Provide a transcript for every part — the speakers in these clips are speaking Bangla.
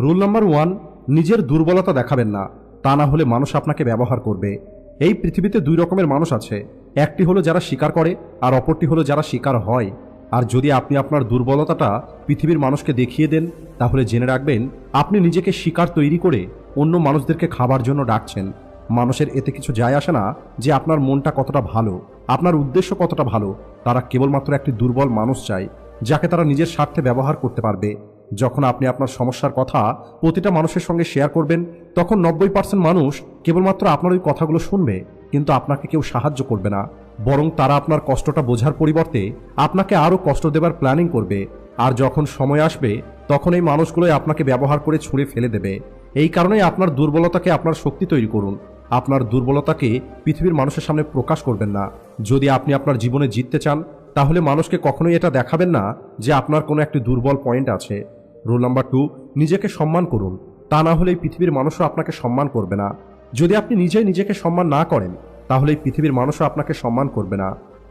রুল নাম্বার 1, নিজের দুর্বলতা দেখাবেন না, তা না হলে মানুষ আপনাকে ব্যবহার করবে। এই পৃথিবীতে দুই রকমের মানুষ আছে, একটি হলো যারা স্বীকার করে আর অপরটি হলো যারা স্বীকার হয়। আর যদি আপনি আপনার দুর্বলতাটা পৃথিবীর মানুষকে দেখিয়ে দেন, তাহলে জেনে রাখবেন আপনি নিজেকে শিকার তৈরি করে অন্য মানুষদেরকে খাবার জন্য ডাকছেন। মানুষের এতে কিছু যায় আসে না যে আপনার মনটা কতটা ভালো, আপনার উদ্দেশ্য কতটা ভালো। তারা কেবলমাত্র একটি দুর্বল মানুষ চায়, যাকে তারা নিজের স্বার্থে ব্যবহার করতে পারবে। যখন আপনি আপনার সমস্যার কথা প্রতিটা মানুষের সঙ্গে শেয়ার করবেন, তখন 90% মানুষ কেবলমাত্র আপনার ওই কথাগুলো শুনবে, কিন্তু আপনাকে কেউ সাহায্য করবে না। বরং তারা আপনার কষ্টটা বোঝার পরিবর্তে আপনাকে আরও কষ্ট দেবার প্ল্যানিং করবে। আর যখন সময় আসবে, তখন এই মানুষগুলোই আপনাকে ব্যবহার করে ছুঁড়ে ফেলে দেবে। এই কারণেই আপনার দুর্বলতাকে আপনার শক্তি তৈরি করুন। আপনার দুর্বলতাকে পৃথিবীর মানুষের সামনে প্রকাশ করবেন না। যদি আপনি আপনার জীবনে জিততে চান, তাহলে মানুষকে কখনোই এটা দেখাবেন না যে আপনার কোনো একটি দুর্বল পয়েন্ট আছে। রুল নাম্বার 2, নিজেকে সম্মান করুন, তা না হলে এই পৃথিবীর মানুষও আপনাকে সম্মান করবে না। যদি আপনি নিজেই নিজেকে সম্মান না করেন, তাহলে এই পৃথিবীর মানুষও আপনাকে সম্মান করবে না।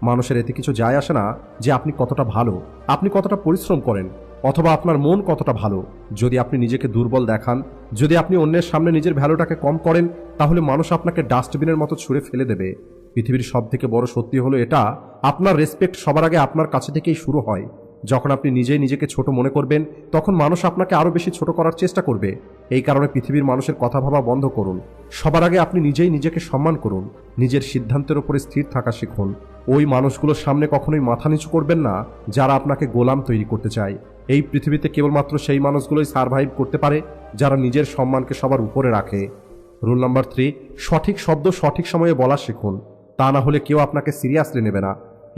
মানুষের এতে কিছু যায় আসে না যে আপনি কতটা ভালো, আপনি কতটা পরিশ্রম করেন, অথবা আপনার মন কতটা ভালো। যদি আপনি নিজেকে দুর্বল দেখান, যদি আপনি অন্যের সামনে নিজের ভ্যালুটাকে কম করেন, তাহলে মানুষ আপনাকে ডাস্টবিনের মতো ছুঁড়ে ফেলে দেবে। পৃথিবীর সবথেকে বড় সত্যি হলো এটা, আপনার রেসপেক্ট সবার আগে আপনার কাছে থেকেই শুরু হয়। যখন আপনি নিজেই নিজেকে ছোট মনে করবেন, তখন মানুষ আপনাকে আরও বেশি ছোট করার চেষ্টা করবে। এই কারণে পৃথিবীর মানুষের কথা ভাবা বন্ধ করুন। সবার আগে আপনি নিজেই নিজেকে সম্মান করুন, নিজের সিদ্ধান্তের উপরে স্থির থাকা শিখুন। ওই মানুষগুলোর সামনে কখনোই মাথা নিচু করবেন না যারা আপনাকে গোলাম তৈরি করতে চায়। এই পৃথিবীতে কেবলমাত্র সেই মানুষগুলোই সারভাইভ করতে পারে যারা নিজের সম্মানকে সবার উপরে রাখে। রুল নাম্বার 3, সঠিক শব্দ সঠিক সময়ে বলা শিখুন, তা না হলে কেউ আপনাকে সিরিয়াসলি নেবে না।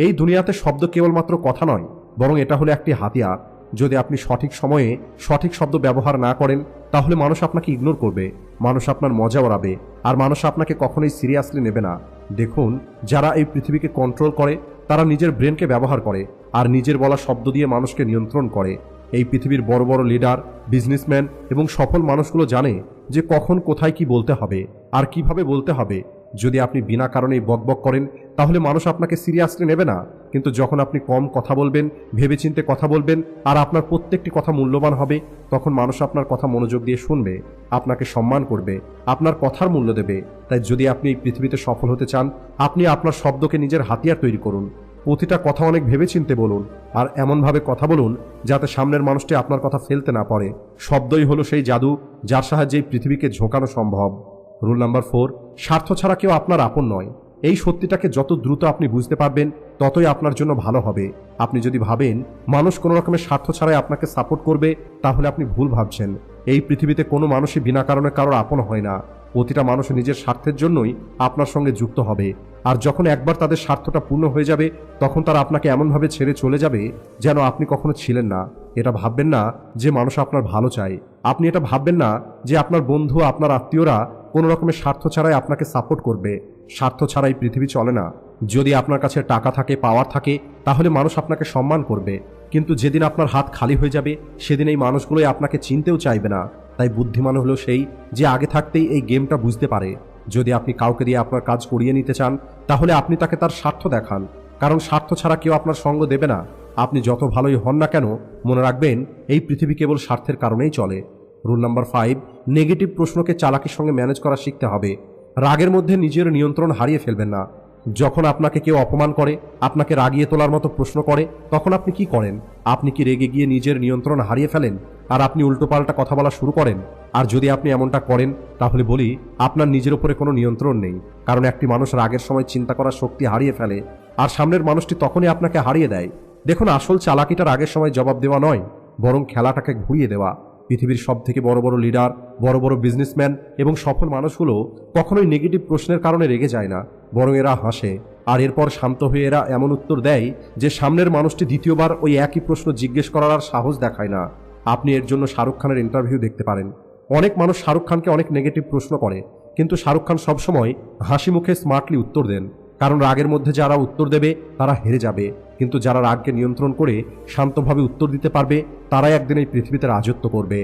এই দুনিয়াতে শব্দ কেবলমাত্র কথা নয়, বরং এটা হলো একটি হাতিয়ার। যদি আপনি সঠিক সময়ে সঠিক শব্দ ব্যবহার না করেন, তাহলে মানুষ আপনাকে ইগনোর করবে, মানুষ আপনার মজা ওড়াবে, আর মানুষ আপনাকে কখনোই সিরিয়াসলি নেবে না। দেখুন, যারা এই পৃথিবীকে কন্ট্রোল করে, তারা নিজের ব্রেনকে ব্যবহার করে আর নিজের বলা শব্দ দিয়ে মানুষকে নিয়ন্ত্রণ করে। এই পৃথিবীর বড় বড় লিডার, বিজনেসম্যান এবং সফল মানুষগুলো জানে যে কখন কোথায় কি বলতে হবে আর কিভাবে বলতে হবে। যদি আপনি বিনা কারণেই বকবক করেন, তাহলে মানুষ আপনাকে সিরিয়াসলি নেবে না। কিন্তু যখন আপনি কম কথা বলবেন, ভেবেচিন্তে কথা বলবেন, আর আপনার প্রত্যেকটি কথা মূল্যবান হবে, তখন মানুষ আপনার কথা মনোযোগ দিয়ে শুনবে, আপনাকে সম্মান করবে, আপনার কথার মূল্য দেবে। তাই যদি আপনি এই পৃথিবীতে সফল হতে চান, আপনি আপনার শব্দকে নিজের হাতিয়ার তৈরি করুন। প্রতিটা কথা অনেক ভেবেচিন্তে বলুন, আর এমনভাবে কথা বলুন যাতে সামনের মানুষটি আপনার কথা ফেলতে না পারে। শব্দই হলো সেই জাদু যার সাহায্যে এই পৃথিবীকে ঝোঁকানো সম্ভব। রুল নাম্বার 4, স্বার্থ ছাড়া কেউ আপনার আপন নয়। এই সত্যিটাকে যত দ্রুত আপনি বুঝতে পারবেন, ততই আপনার জন্য ভালো হবে। আপনি যদি ভাবেন মানুষ কোনো রকমের স্বার্থ ছাড়াই আপনাকে সাপোর্ট করবে, তাহলে আপনি ভুল ভাবছেন। এই পৃথিবীতে কোনো মানুষই বিনা কারণে কারোর আপন হয় না। প্রতিটা মানুষ নিজের স্বার্থের জন্যই আপনার সঙ্গে যুক্ত হবে। আর যখন একবার তাদের স্বার্থটা পূর্ণ হয়ে যাবে, তখন তারা আপনাকে এমনভাবে ছেড়ে চলে যাবে যেন আপনি কখনো ছিলেন না। এটা ভাববেন না যে মানুষ আপনার ভালো চায়। আপনি এটা ভাববেন না যে আপনার বন্ধু, আপনার আত্মীয়রা কোনো রকমের স্বার্থ ছাড়াই আপনাকে সাপোর্ট করবে। স্বার্থ ছাড়াই পৃথিবী চলে না। যদি আপনার কাছে টাকা থাকে, পাওয়ার থাকে, তাহলে মানুষ আপনাকে সম্মান করবে। কিন্তু যেদিন আপনার হাত খালি হয়ে যাবে, সেদিন এই মানুষগুলোই আপনাকে চিনতেও চাইবে না। তাই বুদ্ধিমান হলো সেই যে আগে থাকতেই এই গেমটা বুঝতে পারে। যদি আপনি কাউকে দিয়ে আপনার কাজ করিয়ে নিতে চান, তাহলে আপনি তাকে তার স্বার্থ দেখান, কারণ স্বার্থ ছাড়া কেউ আপনার সঙ্গ দেবে না। আপনি যত ভালোই হন না কেন, মনে রাখবেন এই পৃথিবী কেবল স্বার্থের কারণেই চলে। রুল নাম্বার 5, নেগেটিভ প্রশ্নকে চালাকির সঙ্গে ম্যানেজ করা শিখতে হবে। রাগের মধ্যে নিজের নিয়ন্ত্রণ হারিয়ে ফেলবেন না। যখন আপনাকে কেউ অপমান করে, আপনাকে রাগিয়ে তোলার মতো প্রশ্ন করে, তখন আপনি কি করেন? আপনি কি রেগে গিয়ে নিজের নিয়ন্ত্রণ হারিয়ে ফেলেন আর আপনি উল্টোপাল্টা কথা বলা শুরু করেন? আর যদি আপনি এমনটা করেন, তাহলে বলি আপনার নিজের উপরে কোনো নিয়ন্ত্রণ নেই। কারণ একটি মানুষ রাগের সময় চিন্তা করার শক্তি হারিয়ে ফেলে, আর সামনের মানুষটি তখনই আপনাকে হারিয়ে দেয়। দেখুন, আসল চালাকিটা রাগের সময় জবাব দেওয়া নয়, বরং খেলাটাকে ঘুরিয়ে দেওয়া। পৃথিবীর সব থেকে বড় বড় লিডার, বড় বড় বিজনেসম্যান এবং সফল মানুষগুলো কখনোই নেগেটিভ প্রশ্নের কারণে রেগে যায় না, বরং এরা হাসে। আর এরপর শান্ত হয়ে এরা এমন উত্তর দেয় যে সামনের মানুষটি দ্বিতীয়বার ওই একই প্রশ্ন জিজ্ঞেস করার আর সাহস দেখায় না। আপনি এর জন্য শাহরুখ খানের ইন্টারভিউ দেখতে পারেন। অনেক মানুষ শাহরুখ খানকে অনেক নেগেটিভ প্রশ্ন করে, কিন্তু শাহরুখ খান সবসময় হাসি মুখে স্মার্টলি উত্তর দেন। কারণ রাগের মধ্যে যারা উত্তর দেবে তারা হেরে যাবে, কিন্তু যারা রাগকে নিয়ন্ত্রণ করে শান্তভাবে উত্তর দিতে পারবে, তারাই একদিন এই পৃথিবীতে রাজত্ব করবে।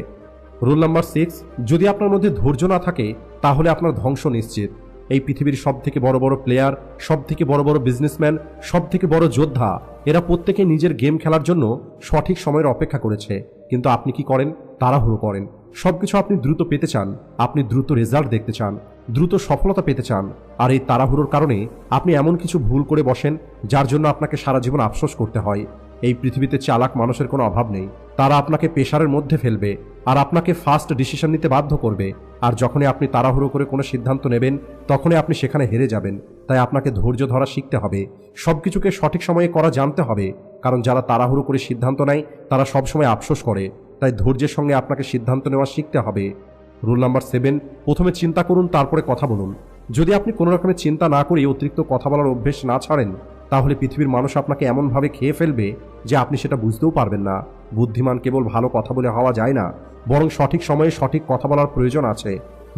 রুল নাম্বার 6, যদি আপনার মধ্যে ধৈর্য না থাকে, তাহলে আপনার ধ্বংস নিশ্চিত। এই পৃথিবীর সব থেকে বড় বড় প্লেয়ার, সব থেকে বড় বড় বিজনেসম্যান, সব থেকে বড় যোদ্ধা, এরা প্রত্যেকে নিজের গেম খেলার জন্য সঠিক সময়ের অপেক্ষা করেছে। কিন্তু আপনি কি করেন? তাড়াহুড়ো করেন। সবকিছু আপনি দ্রুত পেতে চান, আপনি দ্রুত রেজাল্ট দেখতে চান, দ্রুত সফলতা পেতে চান। আর এই তাড়াহুড়োর কারণে আপনি এমন কিছু ভুল করে বসেন যার জন্য আপনাকে সারা জীবন আফসোস করতে হয়। এই পৃথিবীতে চালাক মানুষের কোনো অভাব নেই। তারা আপনাকে প্রেশারের মধ্যে ফেলবে আর আপনাকে ফাস্ট ডিসিশন নিতে বাধ্য করবে। আর যখনই আপনি তাড়াহুড়ো করে কোনো সিদ্ধান্ত নেবেন তখনই আপনি সেখানে হেরে যাবেন। তাই আপনাকে ধৈর্য ধরা শিখতে হবে, সবকিছুকে সঠিক সময়ে করা জানতে হবে। কারণ যারা তাড়াহুড়ো করে সিদ্ধান্ত নেয় তারা সবসময় আফসোস করে। তাই ধৈর্যের সঙ্গে আপনাকে সিদ্ধান্ত নেওয়া শিখতে হবে। রুল নাম্বার 7, প্রথমে চিন্তা করুন, তারপরে কথা বলুন। যদি আপনি কোনো রকমের চিন্তা না করে অতিরিক্ত কথা বলার অভ্যেস না ছাড়েন তাহলে পৃথিবীর মানুষ আপনাকে এমনভাবে খেয়ে ফেলবে যে আপনি সেটা বুঝতেও পারবেন না। বুদ্ধিমান কেবল ভালো কথা বলে হওয়া যায় না, বরং সঠিক সময়ে সঠিক কথা বলার প্রয়োজন আছে।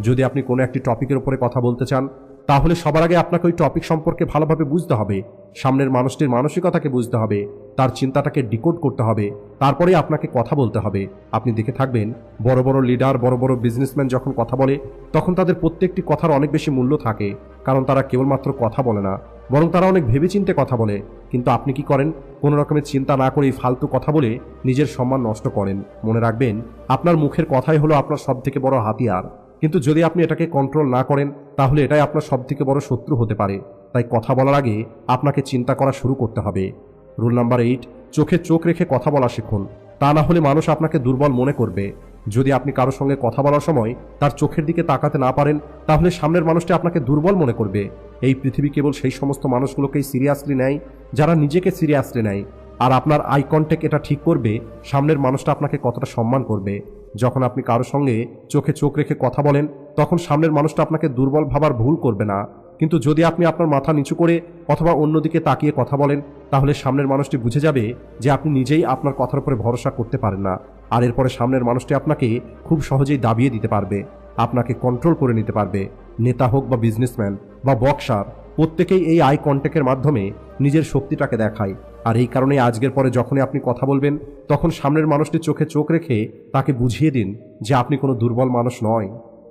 যদি আপনি কোনো একটি টপিকের উপরে কথা বলতে চান তাহলে সবার আগে আপনাকে ওই টপিক সম্পর্কে ভালোভাবে বুঝতে হবে, সামনের মানুষটির মানসিকতাকে বুঝতে হবে, তার চিন্তাটাকে ডিকোড করতে হবে, তারপরে আপনাকে কথা বলতে হবে। আপনি দেখে থাকবেন বড় বড় লিডার, বড় বড় বিজনেসম্যান যখন কথা বলে তখন তাদের প্রত্যেকটি কথার অনেক বেশি মূল্য থাকে, কারণ তারা কেবলমাত্র কথা বলে না, বরং তারা অনেক ভেবেচিন্তে কথা বলে। কিন্তু আপনি কি করেন? কোনো রকমের চিন্তা না করেই ফালতু কথা বলে নিজের সম্মান নষ্ট করেন। মনে রাখবেন, আপনার মুখের কথাই হলো আপনার সবথেকে বড় হাতিয়ার। কিন্তু যদি আপনি এটাকে কন্ট্রোল না করেন তাহলে এটাই আপনার সবথেকে বড় শত্রু হতে পারে। তাই কথা বলার আগে আপনাকে চিন্তা করা শুরু করতে হবে। রুল নাম্বার 8, চোখে চোখ রেখে কথা বলা শিখুন। তা না হলে মানুষ আপনাকে দুর্বল মনে করবে। যদি আপনি কারোর সঙ্গে কথা বলার সময় তার চোখের দিকে তাকাতে না পারেন তাহলে সামনের মানুষটি আপনাকে দুর্বল মনে করবে। এই পৃথিবী কেবল সেই সমস্ত মানুষগুলোকেই সিরিয়াসলি নেয় যারা নিজেকে সিরিয়াসলি নেয়। আর আপনার আই কন্ট্যাক্ট এটা ঠিক করবে সামনের মানুষটা আপনাকে কতটা সম্মান করবে। যখন আপনি কারোর সঙ্গে চোখে চোখ রেখে কথা বলেন তখন সামনের মানুষটা আপনাকে দুর্বল ভাবার ভুল করবে না। কিন্তু যদি আপনি আপনার মাথা নিচু করে অথবা অন্যদিকে তাকিয়ে কথা বলেন তাহলে সামনের মানুষটি বুঝে যাবে যে আপনি নিজেই আপনার কথার উপরে ভরসা করতে পারেন না। আর এরপরে সামনের মানুষটি আপনাকে খুব সহজেই দাবিয়ে দিতে পারবে, আপনাকে কন্ট্রোল করে নিতে পারবে। নেতা হোক বা বিজনেসম্যান বা বক্সার, প্রত্যেকেই এই আই কন্ট্যাক্টের মাধ্যমে নিজের শক্তিটাকে দেখায়। আর এই কারণে আজকের পরে যখনই আপনি কথা বলবেন তখন সামনের মানুষটি চোখে চোখ রেখে তাকে বুঝিয়ে দিন যে আপনি কোনো দুর্বল মানুষ নয়।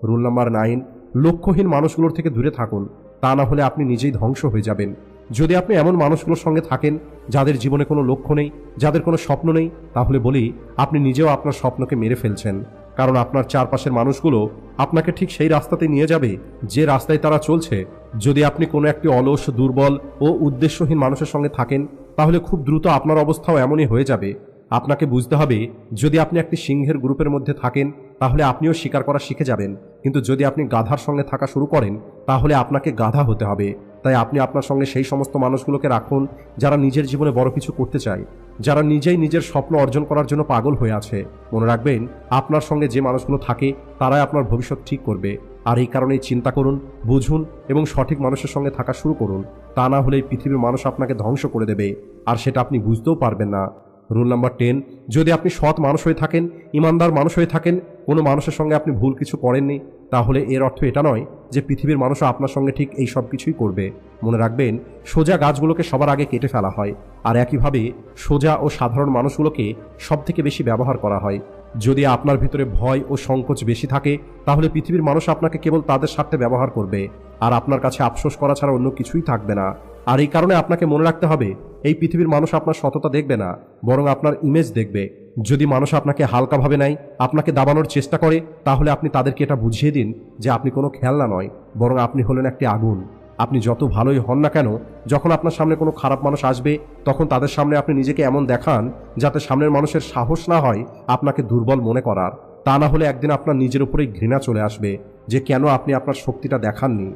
রুল নাম্বার 9, লক্ষ্যহীন মানুষগুলোর থেকে দূরে থাকুন। তা না হলে আপনি নিজেই ধ্বংস হয়ে যাবেন। যদি আপনি এমন মানুষগুলোর সঙ্গে থাকেন যাদের জীবনে কোনো লক্ষ্য নেই, যাদের কোনো স্বপ্ন নেই, তাহলে বলি আপনি নিজেও আপনার স্বপ্নকে মেরে ফেলছেন। কারণ আপনার চারপাশের মানুষগুলো আপনাকে ঠিক সেই রাস্তাতে নিয়ে যাবে যে রাস্তায় তারা চলছে। যদি আপনি কোনো একটি অলস, দুর্বল ও উদ্দেশ্যহীন মানুষের সঙ্গে থাকেন তাহলে খুব দ্রুত আপনার অবস্থাও এমনই হয়ে যাবে। আপনাকে বুঝতে হবে, যদি আপনি একটি সিংহের গ্রুপের মধ্যে থাকেন তাহলে আপনিও শিকার করা শিখে যাবেন। কিন্তু যদি আপনি গাধার সঙ্গে থাকা শুরু করেন তাহলে আপনাকে গাধা হতে হবে। তাই আপনি আপনার সঙ্গে সেই সমস্ত মানুষগুলোকে রাখুন যারা নিজের জীবনে বড় কিছু করতে চায়, যারা নিজেই নিজের স্বপ্ন অর্জন করার জন্য পাগল হয়ে আছে। মনে রাখবেন, আপনার সঙ্গে যে মানুষগুলো থাকে তারাই আপনার ভবিষ্যৎ ঠিক করবে। আর এই কারণেই চিন্তা করুন, বুঝুন এবং সঠিক মানুষের সঙ্গে থাকা শুরু করুন। তা না হলে এই পৃথিবীর মানুষ আপনাকে ধ্বংস করে দেবে, আর সেটা আপনি বুঝতেও পারবেন না। রুল নাম্বার 10, যদি আপনি সৎ মানুষ হয়ে থাকেন, ইমানদার মানুষ হয়ে থাকেন, কোনো মানুষের সঙ্গে আপনি ভুল কিছু করেননি, তাহলে এর অর্থ এটা নয় যে পৃথিবীর মানুষও আপনার সঙ্গে ঠিক এই সব কিছুই করবে। মনে রাখবেন, সোজা গাছগুলোকে সবার আগে কেটে ফেলা হয়, আর একইভাবে সোজা ও সাধারণ মানুষগুলোকে সব থেকে বেশি ব্যবহার করা হয়। যদি আপনার ভিতরে ভয় ও সংকোচ বেশি থাকে তাহলে পৃথিবীর মানুষ আপনাকে কেবল তাদের স্বার্থে ব্যবহার করবে, আর আপনার কাছে আফসোস করা ছাড়া অন্য কিছুই থাকবে না। আর এই কারণে আপনাকে মনে রাখতে হবে, এই পৃথিবীর মানুষ আপনার সততা দেখবে না, বরং আপনার ইমেজ দেখবে। যদি মানুষ আপনাকে হালকাভাবে নেয়, আপনাকে দাবানোর চেষ্টা করে, তাহলে আপনি তাদেরকে এটা বুঝিয়ে দিন যে আপনি কোনো খেলনা নয়, বরং আপনি হলেন একটি আগুন। আপনি যত ভালোই হন না কেন, যখন আপনার সামনে কোনো খারাপ মানুষ আসবে তখন তাদের সামনে আপনি নিজেকে এমন দেখান যাতে সামনের মানুষের সাহস না হয় আপনাকে দুর্বল মনে করার। তা না হলে একদিন আপনার নিজের উপরেই ঘৃণা চলে আসবে যে কেন আপনি আপনার শক্তিটা দেখাননি।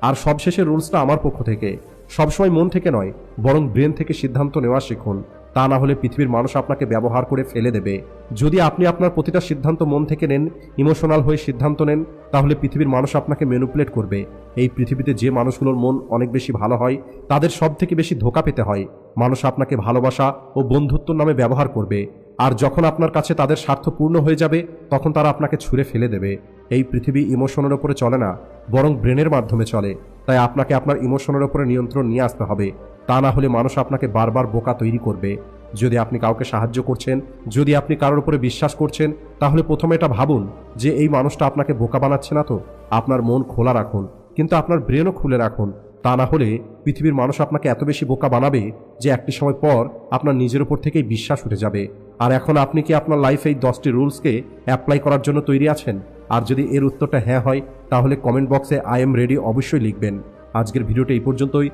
আর সবশেষে রুলসটা আমার পক্ষ থেকে, সবসময় মন থেকে নয় বরং ব্রেন থেকে সিদ্ধান্ত নেওয়া শিখুন। তা না হলে পৃথিবীর মানুষ আপনাকে ব্যবহার করে ফেলে দেবে। যদি আপনি আপনার প্রতিটা সিদ্ধান্ত মন থেকে নেন, ইমোশনাল হয়ে সিদ্ধান্ত নেন, তাহলে পৃথিবীর মানুষ আপনাকে ম্যানিপুলেট করবে। এই পৃথিবীতে যে মানুষগুলোর মন অনেক বেশি ভালো হয় তাদের সব থেকে বেশি ধোঁকা পেতে হয়। মানুষ আপনাকে ভালোবাসা ও বন্ধুত্বর নামে ব্যবহার করবে, আর যখন আপনার কাছে তাদের স্বার্থ পূর্ণ হয়ে যাবে তখন তারা আপনাকে ছুঁড়ে ফেলে দেবে। এই পৃথিবী ইমোশনের ওপরে চলে না, বরং ব্রেনের মাধ্যমে চলে। তাই আপনাকে আপনার ইমোশনের ওপরে নিয়ন্ত্রণ নিয়ে আসতে হবে। তা না হলে মানুষ আপনাকে বারবার বোকা তৈরি করবে। যদি আপনি কাউকে সাহায্য করছেন, যদি আপনি কারোর উপরে বিশ্বাস করছেন, তাহলে প্রথমে এটা ভাবুন যে এই মানুষটা আপনাকে বোকা বানাচ্ছে না তো। আপনার মন খোলা রাখুন, কিন্তু আপনার ব্রেনও খুলে রাখুন। তা না হলে পৃথিবীর মানুষ আপনাকে এত বেশি বোকা বানাবে যে একটি সময় পর আপনার নিজের উপর থেকেই বিশ্বাস উঠে যাবে। আর এখন আপনি কি আপনার লাইফে এই 10টি রুলসকে অ্যাপ্লাই করার জন্য তৈরি আছেন? আর যদি এর উত্তরটা হ্যাঁ হয় তাহলে কমেন্ট বক্সে আই এম রেডি অবশ্যই লিখবেন। আজকের ভিডিওটা এই পর্যন্তই।